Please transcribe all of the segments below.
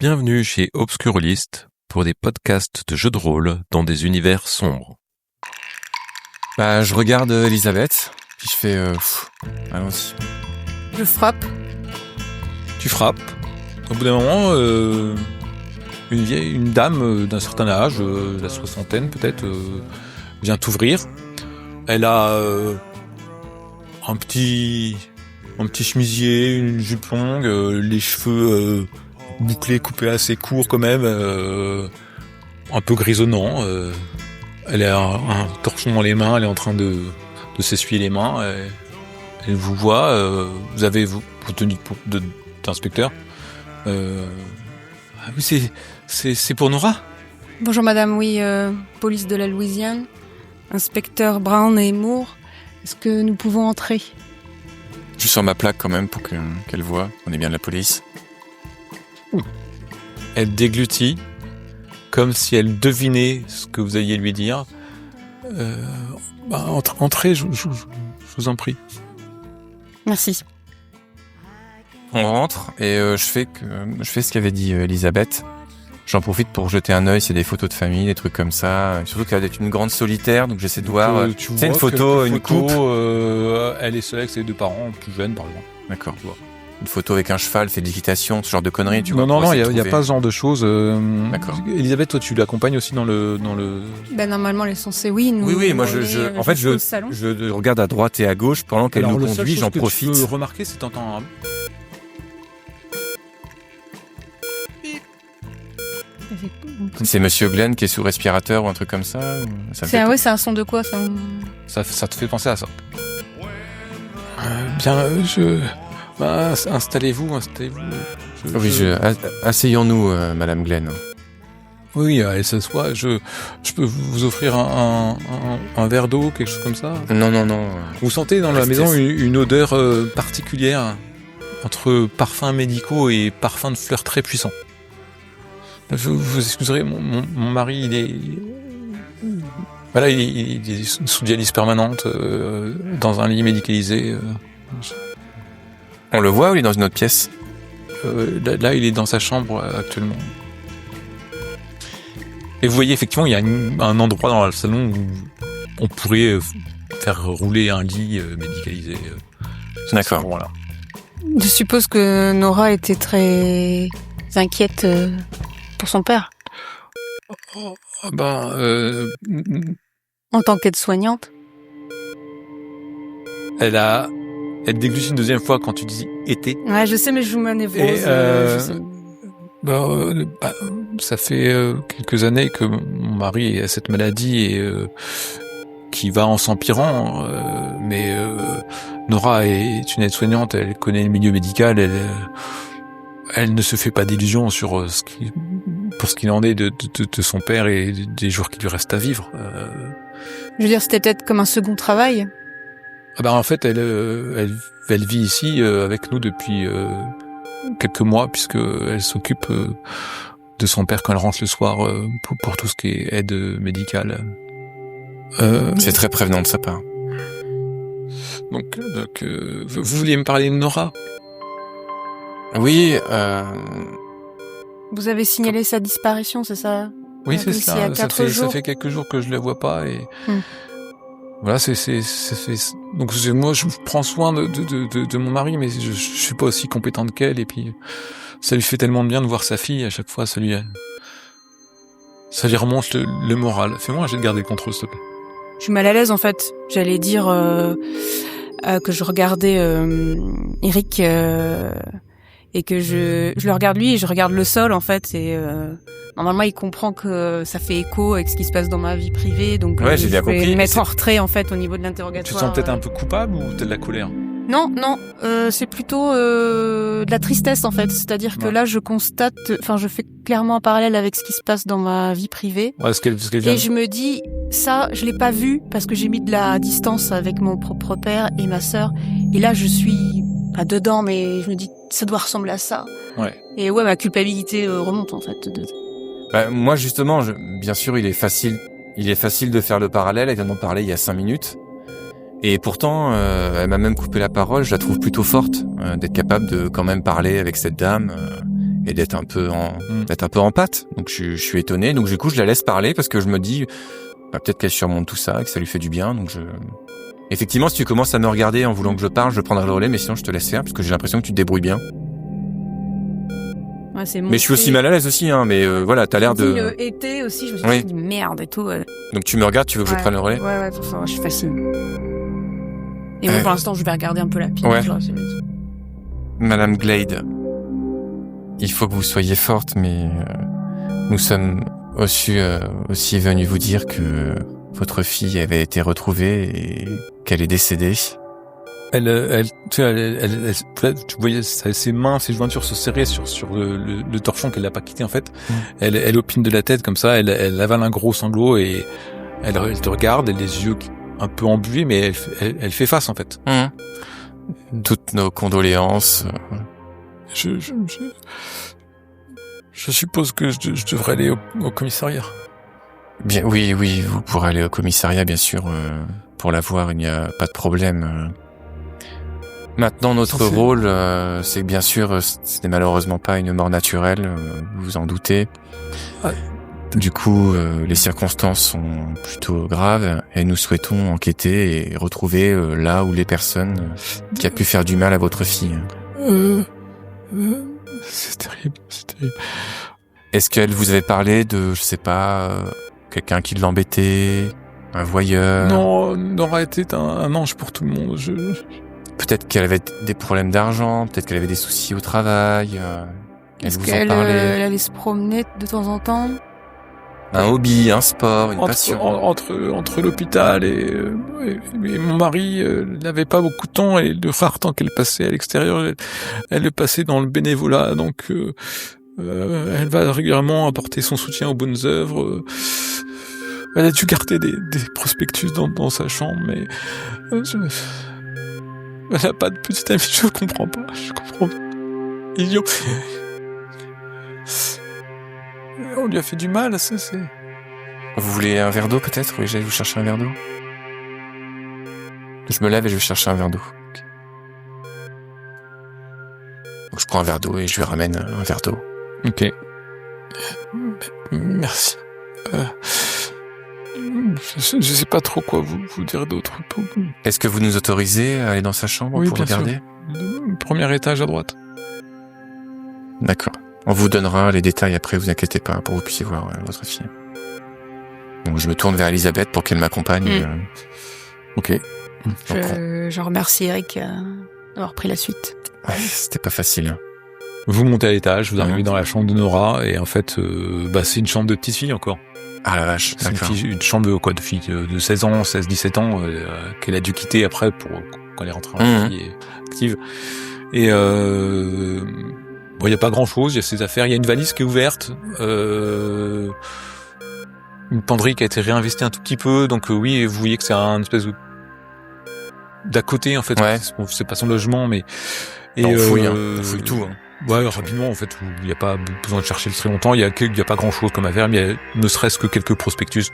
Bienvenue chez Obscurlist pour des podcasts de jeux de rôle dans des univers sombres. Je regarde Elisabeth, puis je fais allons-y. Je frappe. Tu frappes. Au bout d'un moment, une dame d'un certain âge, la soixantaine peut-être, vient t'ouvrir. Elle a un petit chemisier, une jupe longue, les cheveux bouclés, coupés assez courts quand même, un peu grisonnant. Elle a un torchon dans les mains, elle est en train de s'essuyer les mains. Elle vous voit, vous avez vous tenue d'inspecteur. Oui, c'est pour Nora. Bonjour madame, oui, police de la Louisiane, inspecteur Brown et Moore. Est-ce que nous pouvons entrer ? Je sors ma plaque quand même pour qu'elle voit. On est bien de la police. Elle déglutit, comme si elle devinait ce que vous alliez lui dire. Entrez, je vous en prie. Merci. On rentre et je fais ce qu'avait dit Elisabeth. J'en profite pour jeter un œil, c'est des photos de famille, des trucs comme ça. Surtout qu'elle est une grande solitaire, donc j'essaie de voir. C'est une photo, une coupe. Elle est seule avec ses deux parents, plus jeunes par exemple. D'accord. Une photo avec un cheval, fait de l'équitation, ce genre de conneries, tu vois. Non, il y a pas ce genre de choses. D'accord. Elisabeth, toi, tu l'accompagnes aussi dans le. Normalement, elle est censée, oui. Oui, moi, je regarde à droite et à gauche pendant qu'elle nous conduit, j'en profite. Ce que tu peux remarquer, c'est t'entends. C'est Monsieur Glenn qui est sous respirateur ou un truc comme ça. C'est un son de quoi ça te fait penser à ça. Installez-vous. Asseyons-nous, Madame Glenn. Oui, elle s'assoit. Je peux vous offrir un verre d'eau, quelque chose comme ça ? Non. Vous sentez dans la maison une odeur particulière entre parfums médicaux et parfums de fleurs très puissants. Vous excuserez, mon mari, il est sous dialyse permanente, dans un lit médicalisé. On le voit ou il est dans une autre pièce ? Là, il est dans sa chambre actuellement. Et vous voyez, effectivement, il y a un endroit dans le salon où on pourrait faire rouler un lit médicalisé. D'accord. Voilà. Je suppose que Nora était très inquiète pour son père. En tant qu'aide-soignante. Elle déglutit une deuxième fois quand tu dis « été ». Ouais, je sais, mais je joue ma névrose. Ça fait quelques années que mon mari a cette maladie et qui va en s'empirant. Mais Nora est une aide-soignante, elle connaît le milieu médical, elle ne se fait pas d'illusions sur ce qu'il en est de son père et des jours qui lui restent à vivre. Je veux dire, c'était peut-être comme un second travail. En fait, elle vit ici avec nous depuis quelques mois, puisque elle s'occupe de son père quand elle rentre le soir pour tout ce qui est aide médicale. C'est très prévenant de sa part. Donc, vous vouliez me parler de Nora ? Oui. Vous avez signalé sa disparition, c'est ça ? Oui, c'est ça. Ça fait quelques jours que je la vois pas et. Voilà, donc moi je prends soin de mon mari, mais je suis pas aussi compétente qu'elle, et puis ça lui fait tellement de bien de voir sa fille à chaque fois, ça lui remonte le moral. Fais-moi un jet de garder le contrôle, s'il te plaît. Je suis mal à l'aise en fait. J'allais dire que je regardais Eric et que je le regarde lui et je regarde le sol en fait et normalement il comprend que ça fait écho avec ce qui se passe dans ma vie privée, donc j'ai bien compris. Je vais mettre en retrait en fait au niveau de l'interrogatoire. Tu te sens peut-être un peu coupable ou t'as de la colère ? Non, c'est plutôt de la tristesse en fait, c'est-à-dire que là je fais clairement un parallèle avec ce qui se passe dans ma vie privée. Ouais, ce qu'elle vient. Et je me dis, ça je l'ai pas vu parce que j'ai mis de la distance avec mon propre père et ma sœur, et là je suis pas dedans, mais je me dis ça doit ressembler à ça. Ouais. Et ma culpabilité remonte en fait. Moi justement, bien sûr il est facile de faire le parallèle, elle vient d'en parler il y a 5 minutes. Et pourtant, elle m'a même coupé la parole. Je la trouve plutôt forte d'être capable de quand même parler avec cette dame et d'être un peu en pâte. Donc je suis étonné. Donc du coup, je la laisse parler parce que je me dis, peut-être qu'elle surmonte tout ça, que ça lui fait du bien. Donc effectivement, si tu commences à me regarder en voulant que je parle, je prendrai le relais, mais sinon je te laisse faire parce que j'ai l'impression que tu te débrouilles bien. Ouais, mais je suis aussi mal à l'aise aussi, hein. Mais voilà, t'as l'air de. Le été aussi, je me suis dit merde et tout. Donc tu me regardes, tu veux que je prenne le relais? Ouais, pour ça, je suis fascinée. Et moi, pour l'instant, je vais regarder un peu la pile. Ouais. Madame Glade, il faut que vous soyez forte, mais nous sommes aussi venus vous dire que votre fille avait été retrouvée et qu'elle est décédée. Tu voyais ses mains, ses jointures se serrer sur le torchon qu'elle n'a pas quitté en fait. Elle opine de la tête comme ça, elle avale un gros sanglot et elle te regarde, elle a les yeux un peu embués, mais elle fait face en fait. Toutes nos condoléances. Je suppose que je devrais aller au commissariat. Bien, oui, vous pourrez aller au commissariat, bien sûr. Pour la voir, il n'y a pas de problème. Maintenant, notre rôle, c'est bien sûr, ce n'est malheureusement pas une mort naturelle, vous vous en doutez. Du coup, les circonstances sont plutôt graves et nous souhaitons enquêter et retrouver là où les personnes qui a pu faire du mal à votre fille. C'est terrible. Est-ce qu'elle vous avait parlé de, je sais pas, quelqu'un qui l'embêtait, un voyeur? Non, arrêtez, t'es un ange pour tout le monde. Peut-être qu'elle avait des problèmes d'argent, peut-être qu'elle avait des soucis au travail. Est-ce qu'elle allait se promener de temps en temps? Un hobby, un sport, une passion. Entre l'hôpital et mon mari, n'avait pas beaucoup de temps et le rare temps qu'elle passait à l'extérieur, elle le passait dans le bénévolat. Donc, elle va régulièrement apporter son soutien aux bonnes œuvres. Elle a dû garder des prospectus dans sa chambre, mais elle n'a pas de petite amie. Je comprends pas. Idiot. On lui a fait du mal, ça c'est... Vous voulez un verre d'eau peut-être? Oui, j'allais vous chercher un verre d'eau. Je me lève et je vais chercher un verre d'eau. Okay. Donc je prends un verre d'eau et je lui ramène un verre d'eau. Ok. Merci. Je sais pas trop quoi vous dire d'autre. Est-ce que vous nous autorisez à aller dans sa chambre pour regarder? Le premier étage à droite. D'accord. On vous donnera les détails après, vous inquiétez pas, pour que vous puissiez voir votre fille. Donc je me tourne vers Elisabeth pour qu'elle m'accompagne. Ok. Je remercie Eric d'avoir pris la suite. Ouais, c'était pas facile. Vous montez à l'étage, vous arrivez dans la chambre de Nora, et en fait, c'est une chambre de petite fille encore. Ah la vache, d'accord. Une chambre de fille de 16 ans, 17 ans, qu'elle a dû quitter après quand elle est rentrée en vie active. Et il y a pas grand chose, il y a ses affaires, il y a une valise qui est ouverte, une penderie qui a été réinvestie un tout petit peu, donc oui, vous voyez que c'est un espèce d'à côté en fait, c'est pas son logement, mais on fouille tout. Ouais, rapidement en fait, il n'y a pas besoin de chercher très longtemps, il y a pas grand chose comme affaire, mais il y a ne serait-ce que quelques prospectus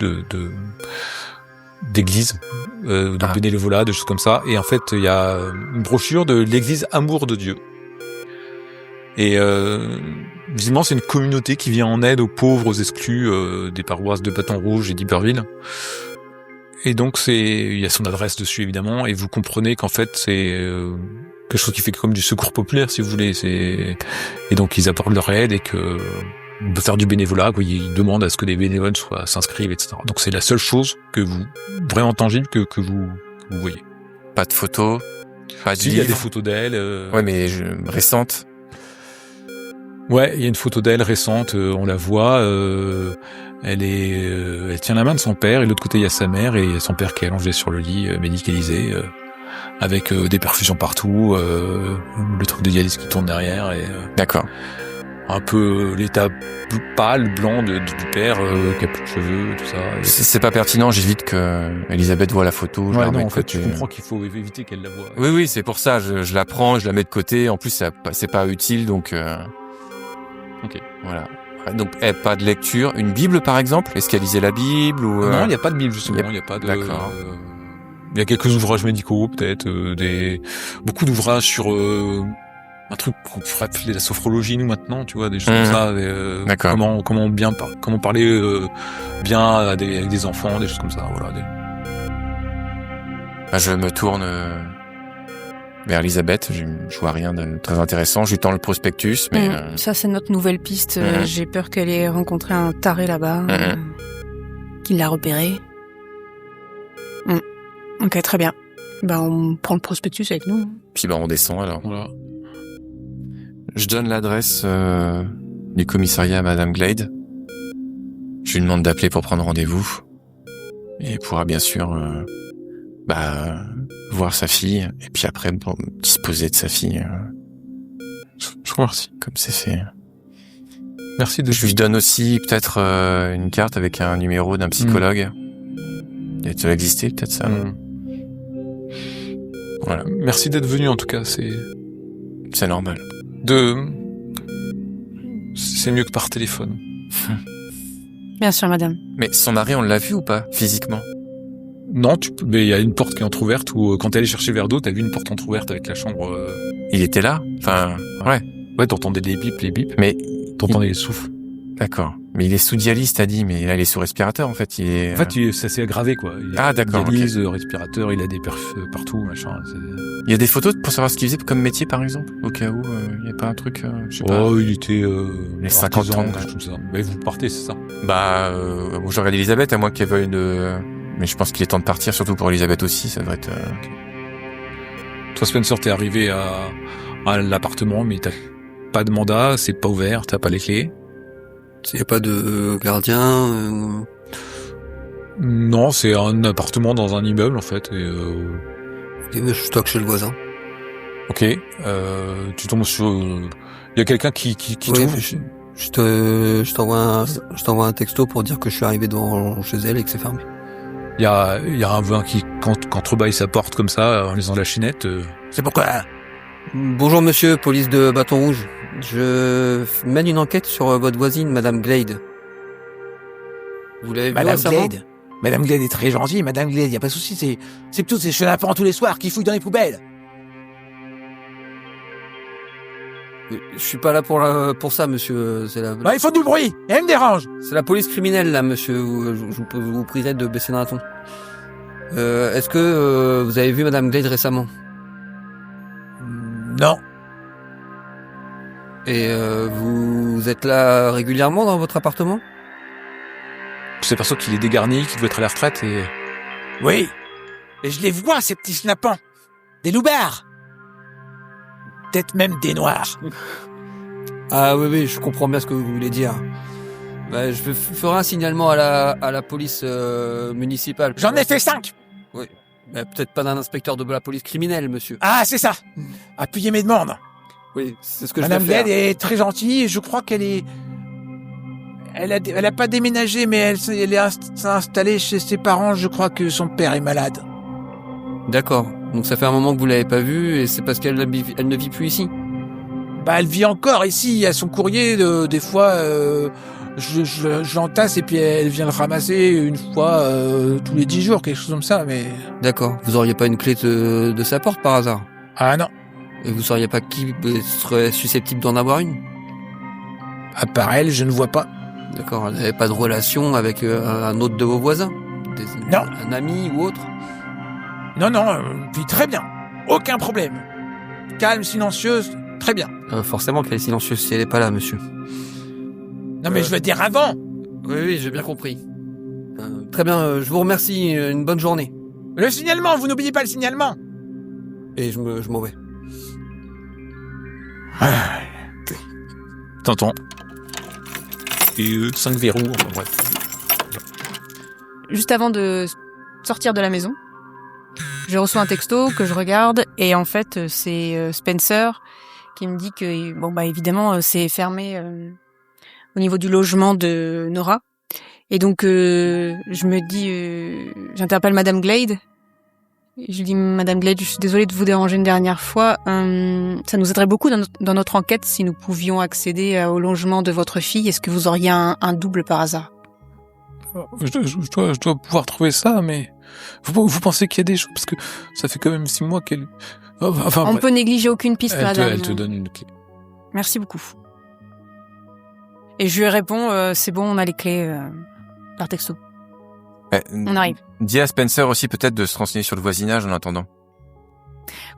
d'église, de bénévolat, de choses comme ça, et en fait il y a une brochure de l'église Amour de Dieu. Et visiblement c'est une communauté qui vient en aide aux pauvres, aux exclus des paroisses de Bâton Rouge et d'Iberville. Et donc il y a son adresse dessus évidemment, et vous comprenez qu'en fait c'est quelque chose qui fait comme du secours populaire si vous voulez. Et donc ils apportent leur aide et que on peut faire du bénévolat, quoi. Ils demandent à ce que des bénévoles s'inscrivent, etc. Donc c'est la seule chose vraiment tangible que vous voyez. Pas de photos, pas de livres. Il y a des photos d'elle. Ouais, mais récentes. Ouais, il y a une photo d'elle récente, on la voit, elle tient la main de son père, et de l'autre côté il y a sa mère, et son père qui est allongé sur le lit, médicalisé, avec des perfusions partout, le truc de dialyse qui tourne derrière, et d'accord. Un peu l'état pâle, blanc du père, qui a plus de cheveux, tout ça. C'est pas pertinent, j'évite que Elisabeth voit la photo. En fait, je comprends qu'il faut éviter qu'elle la voie. Oui, c'est pour ça, je la prends, je la mets de côté, en plus c'est pas utile, donc... Ok. Voilà. Donc, pas de lecture. Une Bible, par exemple? Est-ce qu'elle lisait la Bible ou Non, il n'y a pas de Bible, justement. Il y a pas de... D'accord. Il y a quelques ouvrages médicaux, peut-être, beaucoup d'ouvrages sur un truc qu'on ferait appeler la sophrologie nous maintenant, tu vois, des choses comme ça. D'accord. Comment parler bien avec des enfants, des choses comme ça. Voilà. Je me tourne vers Elisabeth. Je vois rien de très intéressant. Je lui tends le prospectus, mais ça c'est notre nouvelle piste. J'ai peur qu'elle ait rencontré un taré là-bas, qu'il l'a repéré. Ok, très bien. On prend le prospectus avec nous. Puis on descend alors. Voilà. Je donne l'adresse du commissariat à Madame Glade. Je lui demande d'appeler pour prendre rendez-vous. Et elle pourra bien sûr voir sa fille. Et puis après disposer de sa fille. Je vous remercie. Comme c'est fait. Merci de... Je lui donne aussi peut-être une carte avec un numéro d'un psychologue. Ça doit exister peut-être ça. Voilà. Merci d'être venu en tout cas, c'est normal. C'est mieux que par téléphone. Bien sûr, madame. Mais son arrêt, on l'a vu ou pas, physiquement? Non, mais il y a une porte qui est entrouverte où quand t'es allé chercher le verre d'eau, t'as vu une porte entrouverte avec la chambre. Il était là? Enfin, ouais. Ouais, t'entendais les bips. Mais t'entendais les souffles. D'accord. Mais il est sous dialyse, t'as dit, mais là, il est sous respirateur, en fait. En fait, ça s'est aggravé, quoi. D'accord. Dialyse, respirateur, il a des perfs partout, machin. Il y a des photos pour savoir ce qu'il faisait comme métier, par exemple? Au cas où, il n'y a pas un truc, je sais pas. Oh, il était, les 50 ans. Comme ça. Mais vous partez, c'est ça? Je regarde Elisabeth, à moins qu'elle veuille mais je pense qu'il est temps de partir, surtout pour Elisabeth aussi, ça devrait être, Toi, Spencer, t'es arrivé à l'appartement, mais t'as pas de mandat, c'est pas ouvert, t'as pas les clés. Il n'y a pas de gardien Non, c'est un appartement dans un immeuble, en fait. Et je stocke chez le voisin. Ok. Tu tombes sur... Il y a quelqu'un qui trouve... Je t'envoie un texto pour dire que je suis arrivé devant chez elle et que c'est fermé. Il y a un voisin qui contrebaille sa porte comme ça, en lisant la chinette. C'est pourquoi? Bonjour monsieur, police de Bâton Rouge. Je mène une enquête sur votre voisine, Madame Glade. Vous l'avez vu récemment ? Madame Glade est très gentille, Madame Glade, y a pas de souci, c'est plutôt ces chenapans tous les soirs qui fouillent dans les poubelles. Je suis pas là pour ça, monsieur. C'est la... Ils font du bruit, et elle me dérange. C'est la police criminelle, là, monsieur. Je vous prierai de baisser d'un ton. Est-ce que vous avez vu Madame Glade récemment ? Non. Et vous êtes là régulièrement dans votre appartement ? Tu t'aperçois qu'il est dégarni, qu'il doit être à la retraite et... Oui. Et je les vois, ces petits schnappants. Des loupards. Peut-être même des noirs. Ah oui, je comprends bien ce que vous voulez dire. Je ferai un signalement à la police municipale. J'en ai fait 5. Oui. Peut-être pas d'un inspecteur de la police criminelle, monsieur. Ah, c'est ça. Appuyez mes demandes. Oui, c'est ce que Madame je vais faire. Glade est très gentille et je crois qu'elle est... Elle a pas déménagé, mais elle est installée chez ses parents. Je crois que son père est malade. D'accord. Donc ça fait un moment que vous l'avez pas vue et c'est parce qu'elle ne vit plus ici. Elle vit encore ici. Il y a son courrier. Des fois, je l'entasse et puis elle vient le ramasser une fois tous les 10 jours, quelque chose comme ça. Mais d'accord. Vous auriez pas une clé de sa porte par hasard ? Ah non. Et vous sauriez pas qui serait susceptible d'en avoir une ? À part elle, je ne vois pas. D'accord. Elle n'avait pas de relation avec un autre de vos voisins ? Non. Un ami ou autre ? Non, puis très bien. Aucun problème. Calme, silencieuse, très bien. Forcément qu'elle est silencieuse si elle est pas là, monsieur. Non, mais je veux dire avant. Oui, j'ai bien compris. Très bien, je vous remercie. Une bonne journée. Le signalement, vous n'oubliez pas le signalement. Et je m'en vais. T'entends. Et 5 verrous, enfin bref. Juste avant de sortir de la maison, je reçois un texto que je regarde et en fait c'est Spencer qui me dit que évidemment c'est fermé au niveau du logement de Nora et donc je me dis j'interpelle Madame Glade et je lui dis Madame Glade, je suis désolée de vous déranger une dernière fois, ça nous aiderait beaucoup dans notre enquête si nous pouvions accéder au logement de votre fille. Est-ce que vous auriez un double par hasard? Je dois pouvoir trouver ça, mais Vous pensez qu'il y a des choses, parce que ça fait quand même 6 mois qu'elle... Enfin, On peut négliger aucune piste, madame. Elle te donne une clé. Merci beaucoup. Et je lui réponds, c'est bon, on a les clés par texto. On arrive. Dis à Spencer aussi peut-être de se renseigner sur le voisinage en attendant.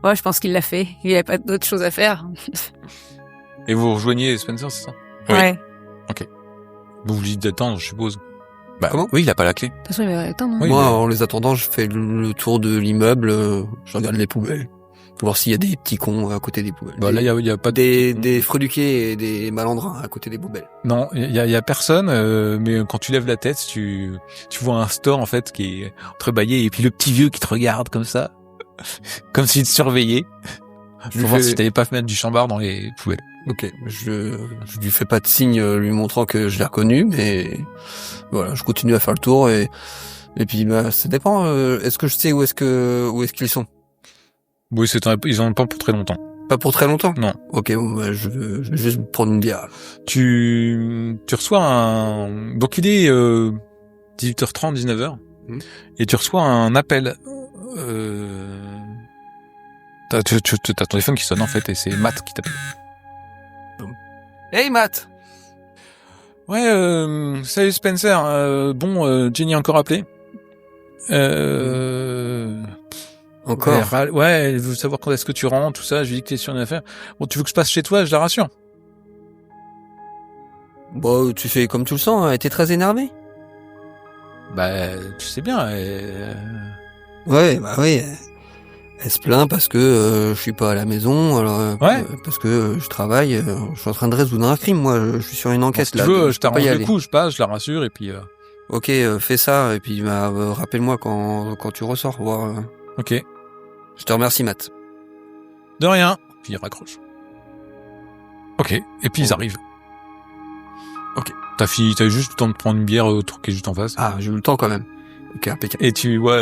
Ouais, je pense qu'il l'a fait. Il n'y avait pas d'autre chose à faire. Et vous rejoignez Spencer, c'est ça? Oui. Ouais. Ok. Vous lui dites d'attendre, je suppose. Comment? Oui, il a pas la clé. De toute façon, il va attendre. Oui, Moi, mais- en les attendant, je fais le tour de l'immeuble, je regarde les poubelles. Pour voir s'il y a des petits cons à côté des poubelles. Bah, là, il y a pas de... des freluqués et des malandrins à côté des poubelles. Non, il y a personne, mais quand tu lèves la tête, tu vois un store, en fait, qui est entrebâillé, et puis le petit vieux qui te regarde comme ça. Comme s'il te surveillait. Je lui Pour voir fais- si t'avais pas fait mettre du chambard dans les poubelles. Ok, je lui fais pas de signe lui montrant que je l'ai reconnu, mais voilà, je continue à faire le tour et puis bah ça dépend. Est-ce que je sais où est-ce qu'ils sont? Oui, ils en ont pas pour très longtemps. Pas pour très longtemps. Non. Ok, bon, bah, je vais juste prendre une bière. Tu reçois un... Donc il est 18h30, 19h. Et tu reçois un appel. T'as ton téléphone qui sonne, en fait, et c'est Matt qui t'appelle. Hey Matt. Ouais, salut Spencer. Jenny a encore appelé. Encore. Ouais, elle veut savoir quand est-ce que tu rentres, tout ça. Je lui dis que t'es sur une affaire. Bon, tu veux que je passe chez toi, je la rassure. Bon, tu fais comme tu le sens. Elle était très énervée. Bah, tu sais bien. Ouais, bah oui. Elle se plaint parce que je suis pas à la maison, alors Ouais. parce que je travaille, je suis en train de résoudre un crime, moi, je suis sur une enquête Si tu là. veux, donc je peux pas t'arrange y le aller. coup, je passe, je la rassure, et puis... Ok, fais ça et puis bah, rappelle-moi quand tu ressors. Voir, Ok. Je te remercie, Matt. De rien. Puis il raccroche. Ok. Et puis ils arrivent. Ok. T'as eu juste le temps de prendre une bière au truc qui est juste en face. Ah, j'ai eu le temps quand même. Ok, impeccable. Et tu vois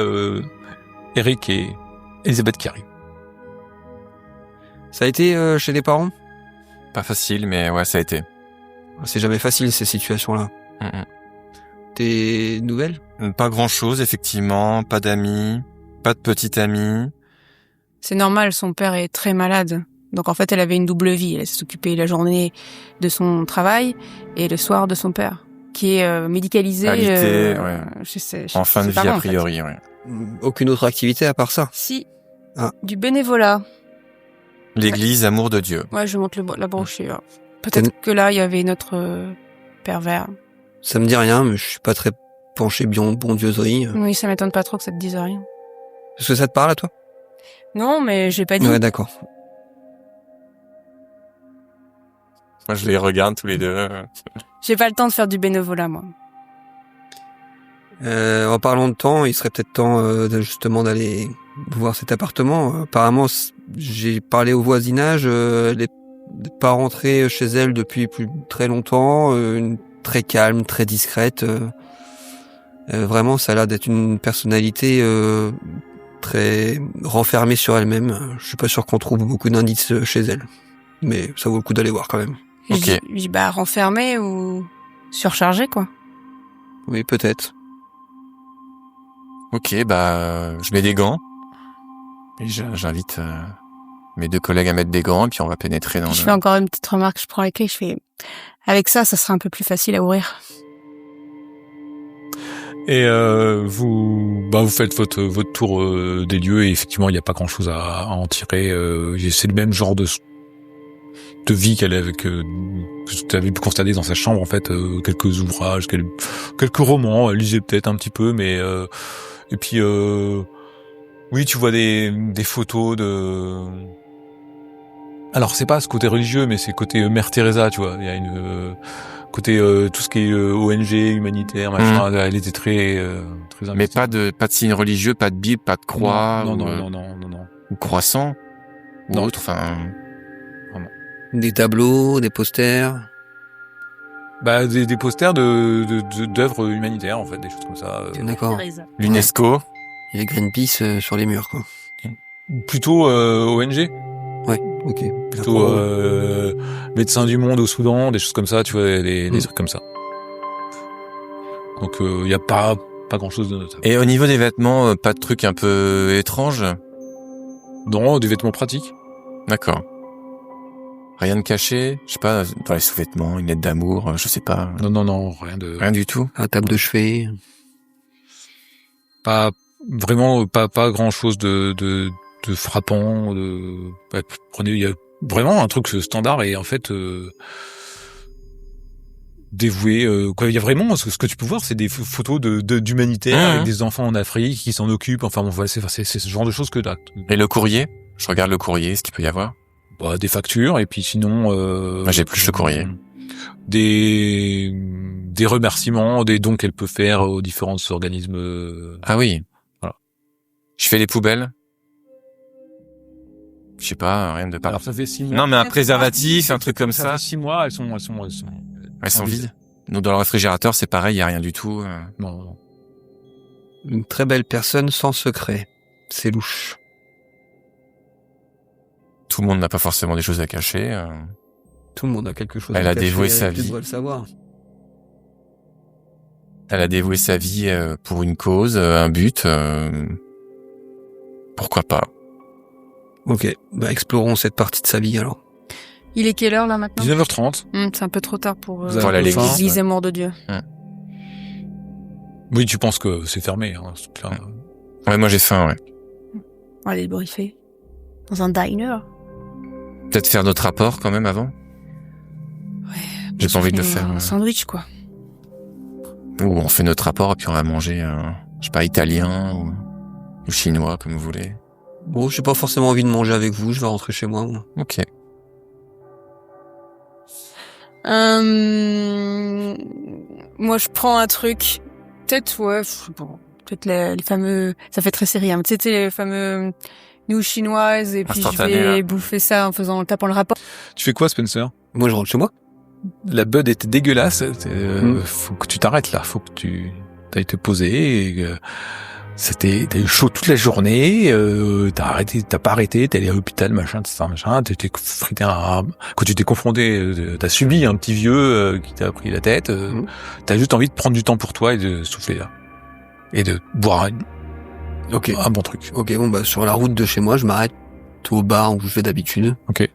Eric et Elisabeth qui arrivent. Ça a été chez les parents? Pas facile, mais ouais, ça a été. C'est jamais facile ces situations-là. Tes nouvelles? Pas grand-chose, effectivement. Pas d'amis, pas de petite amie. C'est normal, son père est très malade. Donc en fait, elle avait une double vie. Elle s'occupait la journée de son travail et le soir de son père, qui est médicalisé. Alité, ouais. En fin de vie, a priori, ouais. Aucune autre activité à part ça? Si. Ah. Du bénévolat. L'église, amour de Dieu. Ouais, je monte la brochure. Peut-être que là, il y avait notre pervers. Ça me dit rien, mais je suis pas très penché bondieuserie. Oui, ça m'étonne pas trop que ça te dise rien. Est-ce que ça te parle à toi? Non, mais j'ai pas dit. Ouais, d'accord. Moi, je les regarde tous les deux. J'ai pas le temps de faire du bénévolat, moi. En parlant de temps, il serait peut-être temps justement d'aller voir cet appartement. Apparemment, j'ai parlé au voisinage, elle n'est pas rentrée chez elle depuis très longtemps, très calme, très discrète. Vraiment, ça a l'air d'être une personnalité très renfermée sur elle-même. Je suis pas sûr qu'on trouve beaucoup d'indices chez elle, mais ça vaut le coup d'aller voir quand même. Je Ok. dis, bah, renfermé ou surchargé, quoi. Oui, peut-être. Ok, bah, je mets des gants. Et j'invite mes deux collègues à mettre des gants, et puis on va pénétrer dans Je fais encore une petite remarque, je prends les clés, je fais, avec ça sera un peu plus facile à ouvrir. Et vous faites votre tour des lieux, et effectivement, il n'y a pas grand-chose à en tirer. C'est le même genre de vie qu'elle avait que tu avais pu constater dans sa chambre, en fait. Quelques ouvrages, quelques romans, elle lisait peut-être un petit peu, mais... et puis... oui, tu vois des photos de... Alors, c'est pas ce côté religieux, mais c'est côté Mère Teresa, tu vois. Il y a une... côté tout ce qui est ONG, humanitaire, machin, elle était très Mais pas de signe religieux, pas de Bible, pas de croix, non, ou, non. ou croissant, ou Non. autre, enfin... Des tableaux, des posters. Bah des posters d'œuvres humanitaires, en fait, des choses comme ça. D'accord. L'UNESCO. Il y a Greenpeace sur les murs, quoi. Plutôt ONG, Ouais, ok. plutôt Médecins du Monde au Soudan, des choses comme ça, tu vois, des trucs comme ça. Donc il y a pas pas grand chose de notable. Et au niveau des vêtements, pas de trucs un peu étranges? Non, des vêtements pratiques. D'accord. Rien de caché? Je sais pas, dans les sous-vêtements, une lettre d'amour, je sais pas. Non, rien Du tout? Un table de chevet. pas vraiment pas grand chose de frappant. Prenez, il y a vraiment un truc standard et en fait dévoué. Quoi, il y a vraiment ce que tu peux voir, c'est des photos d'humanitaires avec des enfants en Afrique qui s'en occupent. Enfin bon, voilà, c'est ce genre de choses que t'as. Et le courrier? Je regarde le courrier, ce qu'il peut y avoir. Bah, des factures et puis sinon. Moi, j'ai plus le courrier. Des remerciements, des dons qu'elle peut faire aux différents organismes. Ah oui. Voilà. Je fais les poubelles. Je sais pas, rien de pas. Alors ça fait 6 mois. Non, mais un préservatif, un truc comme Ça ça. fait 6 mois, elles sont Elles sont vides. Donc dans le réfrigérateur, c'est pareil, il y a rien du tout. Non. Une très belle personne sans secret. C'est louche. Tout le monde n'a pas forcément des choses à cacher. Tout le monde a quelque chose Elle à a cacher, dévoué sa tu vie. dois le savoir. Elle a dévoué sa vie pour une cause, un but. Pourquoi pas? Ok, bah explorons cette partie de sa vie alors. Il est quelle heure là maintenant? 19h30. C'est un peu trop tard pour Vous allez aller l'église est mort de Dieu. Oui, tu penses que c'est fermé, hein, ce truc-là. Ouais, moi j'ai faim, ouais. On va aller le briefer. Dans un diner. Peut-être faire notre rapport quand même avant? J'ai pas envie de le faire. Un sandwich quoi. Ou on fait notre rapport et puis on va manger, je sais pas, italien ou chinois, comme vous voulez. Bon, j'ai pas forcément envie de manger avec vous, je vais rentrer chez moi. Moi. Ok. Moi je prends un truc. Peut-être peut-être les fameux. Ça fait très série. Hein. Tu sais les fameux nouilles chinoises et puis je vais bouffer ça en tapant le rapport. Tu fais quoi, Spencer? Moi, je rentre chez moi. La bud était dégueulasse. Faut que tu t'arrêtes là. Faut que tu ailles te poser. Et, t'as eu chaud toute la journée. T'as pas arrêté. T'es allé à l'hôpital, machin. T'étais frité quand tu t'es confronté, t'as subi un petit vieux qui t'a pris la tête. T'as juste envie de prendre du temps pour toi et de souffler là et de boire un bon truc. Ok, bon bah sur la route de chez moi, je m'arrête au bar où je vais d'habitude. Ok.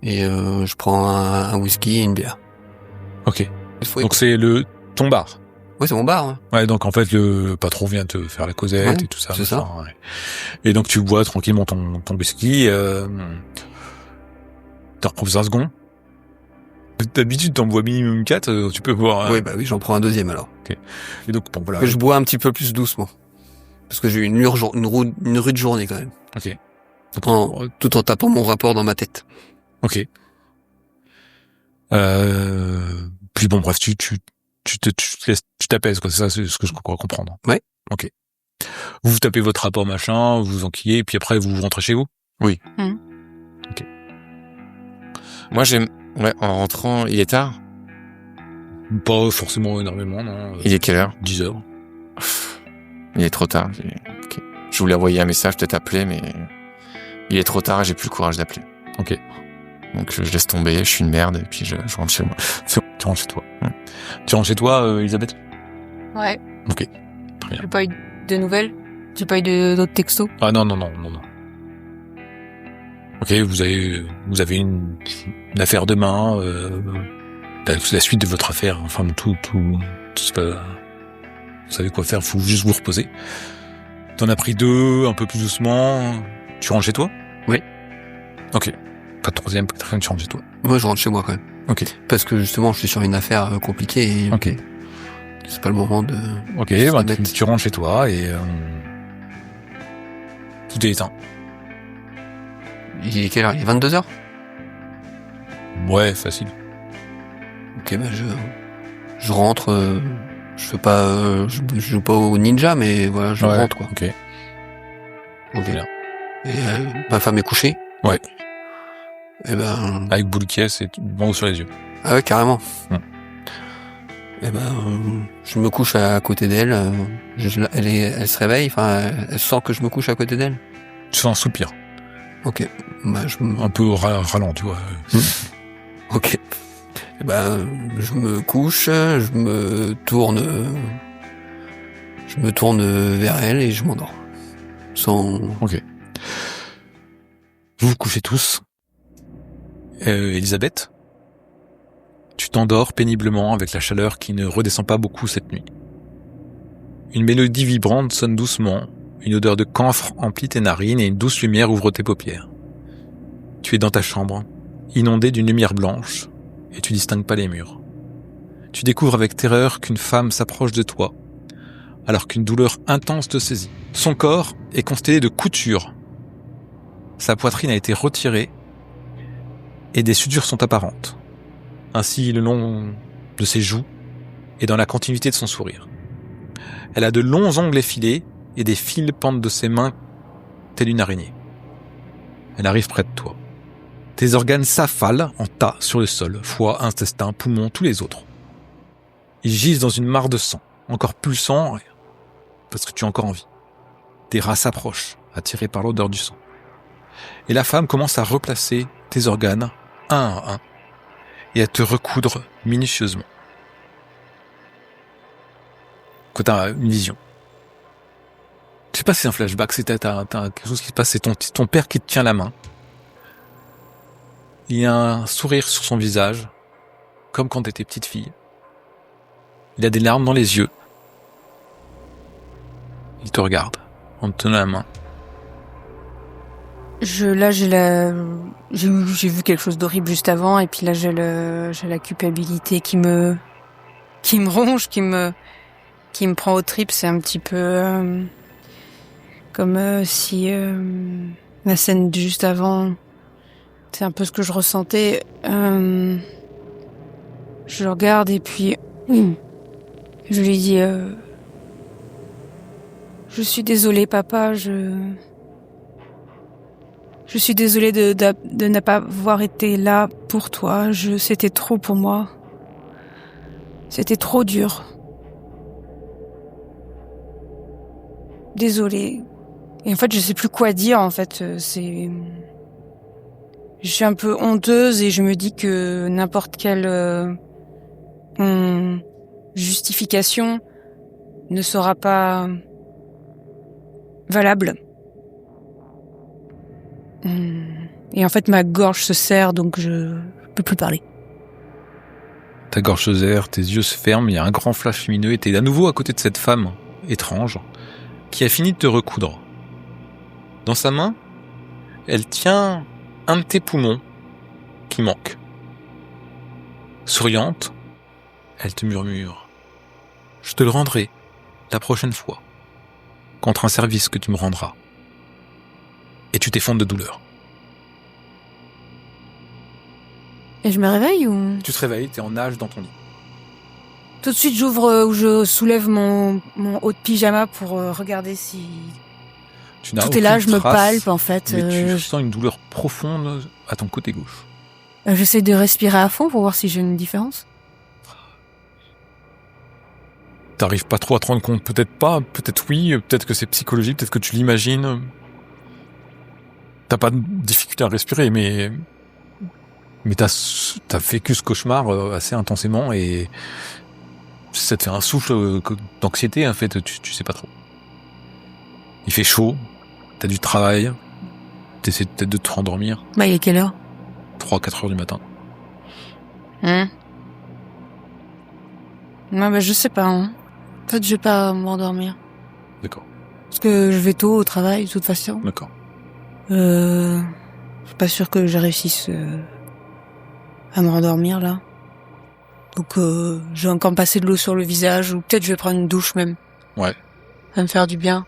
Et je prends un whisky et une bière. Ok. Donc c'est ton bar. Ouais, c'est mon bar. Hein. Ouais, donc en fait le patron vient te faire la causette et tout ça. C'est ça. Ouais. Et donc tu bois tranquillement ton whisky. T'en reprends un second. D'habitude t'en bois minimum 4. Tu peux boire. Oui, bah oui, j'en prends un deuxième alors. Ok. Et donc bon voilà. Que je bois un petit peu plus doucement. Parce que j'ai eu une rude journée quand même. Ok. Tout en tapant mon rapport dans ma tête. Ok. Puis bon, bref, tu t'apaises, quoi. C'est ça, c'est ce que je crois comprendre. Ouais. Ok. Vous tapez votre rapport machin, vous enquillez, et puis après vous rentrez chez vous. Oui. Ok. Moi en rentrant, il est tard? Pas forcément énormément, non. Il est quelle heure? 10h. Il est trop tard. Okay. Je voulais envoyer un message, peut-être appeler, mais il est trop tard et j'ai plus le courage d'appeler. Ok. Donc je laisse tomber, je suis une merde et puis je rentre chez moi. Tu rentres chez toi. Tu rentres chez toi, Elisabeth? Ouais. Ok. Très bien. J'ai pas eu de nouvelles? J'ai pas eu d'autres textos? Ah non. Ok, vous avez une affaire demain, la suite de votre affaire, enfin tout c'est pas, vous savez quoi faire, faut juste vous reposer. T'en as pris 2, un peu plus doucement. Tu rentres chez toi? Oui. Ok. Pas de troisième, pas de quatrième, tu rentres chez toi. Moi, je rentre chez moi quand même. Ok. Parce que justement, je suis sur une affaire compliquée. Et ok. C'est pas le moment de. Ok, bah, tu rentres chez toi et tout est éteint. Il est quelle heure? Il est 22h? Ouais, facile. Ok, bah je rentre. Je fais pas. Je joue pas au ninja, mais voilà, je rentre quoi. Ok. Bien. Et ma femme est couchée. Ouais. Et ben. Avec boule de caisse et bon sur les yeux. Ah ouais, carrément. Et ben, je me couche à côté d'elle. Elle se réveille. Enfin, elle sent que je me couche à côté d'elle. Tu sens un soupir. Ok. Bah, un peu ralent, tu vois. Ok. Et ben, je me couche, je me tourne Je me tourne vers elle et je m'endors. Sans... Ok. Vous vous couchez tous. Elisabeth, tu t'endors péniblement avec la chaleur qui ne redescend pas beaucoup cette nuit. Une mélodie vibrante sonne doucement, une odeur de camphre emplit tes narines et une douce lumière ouvre tes paupières. Tu es dans ta chambre, inondée d'une lumière blanche, et tu distingues pas les murs. Tu découvres avec terreur qu'une femme s'approche de toi, alors qu'une douleur intense te saisit. Son corps est constellé de coutures. Sa poitrine a été retirée, et des sutures sont apparentes, ainsi le long de ses joues et dans la continuité de son sourire. Elle a de longs ongles effilés et des fils pendent de ses mains telle une araignée. Elle arrive près de toi. Tes organes s'affalent en tas sur le sol, foie, intestin, poumons, tous les autres. Ils gisent dans une mare de sang, encore pulsant, parce que tu as encore envie. Tes rats s'approchent, attirés par l'odeur du sang. Et la femme commence à replacer tes organes, un à un, et à te recoudre minutieusement. Quand t'as une vision. Je sais pas si c'est un flashback, c'est t'as quelque chose qui se passe, c'est ton père qui te tient la main. Il y a un sourire sur son visage, comme quand t'étais petite fille. Il a des larmes dans les yeux. Il te regarde, en te tenant la main. J'ai vu quelque chose d'horrible juste avant, et puis là j'ai la culpabilité qui me ronge, qui me prend aux tripes. C'est un petit peu comme si la scène de juste avant, c'est un peu ce que je ressentais. Je le regarde et puis je lui dis je suis désolée papa, je suis désolée de ne pas avoir été là pour toi. C'était trop pour moi. C'était trop dur. Désolée. Et en fait, je sais plus quoi dire, en fait. Je suis un peu honteuse et je me dis que n'importe quelle justification ne sera pas valable. Et en fait, ma gorge se serre, donc je peux plus parler. Ta gorge se serre, tes yeux se ferment, il y a un grand flash lumineux et t'es à nouveau à côté de cette femme étrange qui a fini de te recoudre. Dans sa main, elle tient un de tes poumons qui manque. Souriante, elle te murmure « Je te le rendrai la prochaine fois, contre un service que tu me rendras. » Et tu t'effondres de douleur. Et je me réveille ou... Tu te réveilles, t'es en nage dans ton lit. Tout de suite, j'ouvre ou je soulève mon haut de pyjama pour regarder si... Tu n'as tout est là, aucune je me trace, palpe en fait. Mais tu sens une douleur profonde à ton côté gauche. J'essaie de respirer à fond pour voir si j'ai une différence. T'arrives pas trop à te rendre compte, peut-être pas, peut-être oui, peut-être que c'est psychologique, peut-être que tu l'imagines. T'as pas de difficulté à respirer, mais t'as vécu ce cauchemar assez intensément et ça te fait un souffle d'anxiété en fait, tu sais pas trop. Il fait chaud, t'as du travail, t'essaies peut-être de te rendormir. Bah, il est quelle heure? 3-4 heures du matin. Ouais, bah, je sais pas, hein. En fait, je vais pas m'endormir. D'accord. Parce que je vais tôt au travail, de toute façon. D'accord. Je suis pas sûre que je réussisse à me rendormir, là. Donc, je vais encore me passer de l'eau sur le visage, ou peut-être je vais prendre une douche même. Ouais. Ça va me faire du bien.